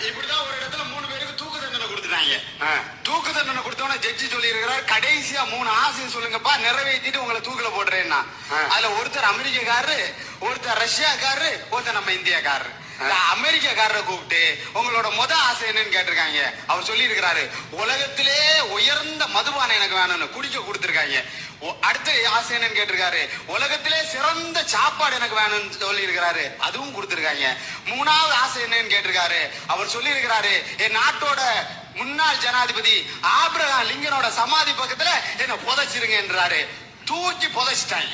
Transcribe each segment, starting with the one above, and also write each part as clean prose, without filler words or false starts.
இப்படிதான் ஒரு இடத்துல 3 பேருக்கு தூக்கு தண்டனை கொடுத்துட்டாங்க. தூக்கு தண்டனை கொடுத்தவன ஜட்ஜி சொல்லி இருக்கிறார், கடைசியா 3 ஆசையை சொல்லுங்கப்பா, நிறைவேற்றிட்டு உங்களை தூக்குல போடுறேன்னா. அதுல ஒருத்தர் அமெரிக்காக்காரரு, ஒருத்தர் ரஷ்யாக்காரரு, ஒருத்தர் நம்ம இந்தியாக்காரரு. அமெரிக்காக்காரரை கூப்பிட்டு உங்களோட ஆசை என்னன்னு கேட்டிருக்காங்க. அவர் சொல்லி இருக்கிறாரு, உலகத்திலே உயர்ந்த மதுபானம் எனக்கு வேணும்னு குடிக்க கொடுத்திருக்காங்க. அடுத்த ஆசை என்னன்னு கேட்டிருக்காரு, உலகத்திலே சிறந்த சாப்பாடு எனக்கு வேணும்னு சொல்லி இருக்கிறாரு, அதுவும் கொடுத்திருக்காங்க. 3வது ஆசை என்னன்னு கேட்டிருக்காரு. அவர் சொல்லி இருக்கிறாரு, என் நாட்டோட முன்னாள் ஜனாதிபதி ஆபிரகாம் லிங்கனோட சமாதி பக்கத்துல என்ன புதைச்சிருங்க என்றாரு. தூக்கி புதைச்சிட்டாங்க.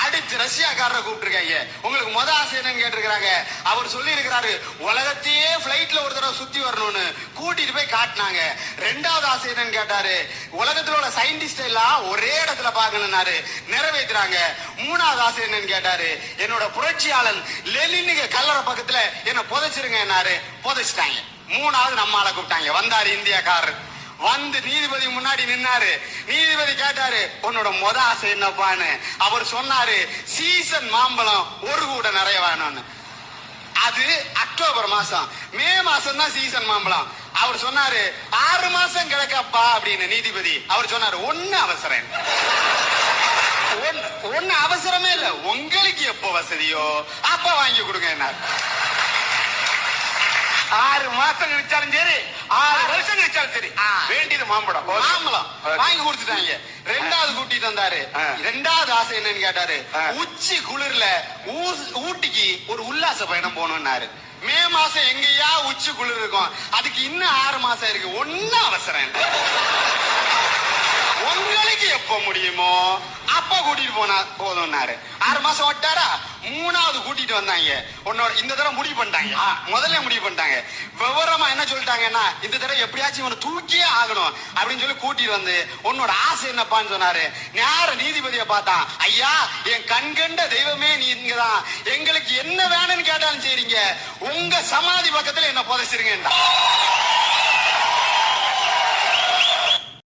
அடுத்து ரஷ்யாக்காரரை கூப்பிட்டுருக்காங்க, உங்களுக்கு ஆசை என்னன்னு கேட்டிருக்காங்க. அவர் சொல்லி இருக்கிறாரு, உலகத்தையே பிளைட்ல ஒரு தடவை சுத்தி வரணும்னு கூட்டிட்டு போய் காட்டினாங்க. 2வது ஆசை என்னன்னு கேட்டாரு, உலகத்துல உள்ள சயின்டிஸ்ட் எல்லாம் ஒரே இடத்துல பாக்கணும்னாரு, நிறைவேற்றுறாங்க. 3வது ஆசை என்னன்னு கேட்டாரு, என்னோட புரட்சியாளன் லெனினுக்கு கல்லறை பக்கத்துல என்ன புதைச்சிருங்க, புதைச்சிட்டாங்க. 3வது நம்ம ஆளை கூப்பிட்டாங்க. வந்தாரு இந்தியாக்காரர், வந்து நீதிபதி முன்னாடி நின்னாரு. நீதிபதி கேட்டாரு, உன்னோட ஆசை என்னப்பான்னு. அவர் சொன்னாரு, சீசன் மாம்பழம் ஒரு கூட நிறைய வேணும்னு. அது அக்டோபர் மாசம், மே மாசம் தான் சீசன் மாம்பழம். அவர் சொன்னாரு, 6 மாசம் கிடைக்கப்பா அப்படின்னு. நீதிபதி அவர் சொன்னாரு, ஒண்ணு அவசரம், ஒண்ணு அவசரமே இல்ல, உங்களுக்கு எப்போ வசதியோ அப்ப வாங்கி கொடுங்க. 6 மாசம் கழிச்சாலும் சரி, 6 வருஷம் கழிச்சாலும் சரி, வேண்டியது மாம்பழம் வாங்கி கொடுத்துட்டாங்க. 2வது கூட்டிட்டு வந்தாரு. 2வது ஆசை என்னன்னு கேட்டாரு, உச்சி குளிர்ல ஊட்டிக்கு ஒரு உல்லாச பயணம் போகணும்னாரு. மே மாசம் எங்கேயா உச்சி குளிர் இருக்கும், அதுக்கு இன்னும் 6 மாசம் இருக்கு, ஒன்னும் அவசரம் இல்லை, உங்களுக்கு எப்ப முடியுமோ அப்ப கூட்டிட்டு போனா போதும்னாரு. 6 மாசம் ஓட்டாரா. 3வது கூட்டிட்டு வந்தாங்க. உன்னோட இந்த தடவை முடிவு பண்ணிட்டாங்க, முதல்ல முடிவு பண்ணிட்டாங்க. விவரமா என்ன சொல்லிட்டாங்கன்னா, இந்த தடவை எப்படியாச்சும் இவனை தூக்கியே ஆகணும் அப்படின்னு சொல்லி கூட்டிட்டு வந்து, உன்னோட ஆசை என்னப்பான்னு சொன்னாரு. நேர நீதிபதியை பார்த்தான். ஐயா, என் கண்கண்ட தெய்வமே நீங்கதான், எங்களுக்கு என்ன வேணும்னு கேட்டாலும் சரிங்க, உங்க சமாதி பக்கத்துல என்ன புதைச்சிருங்க.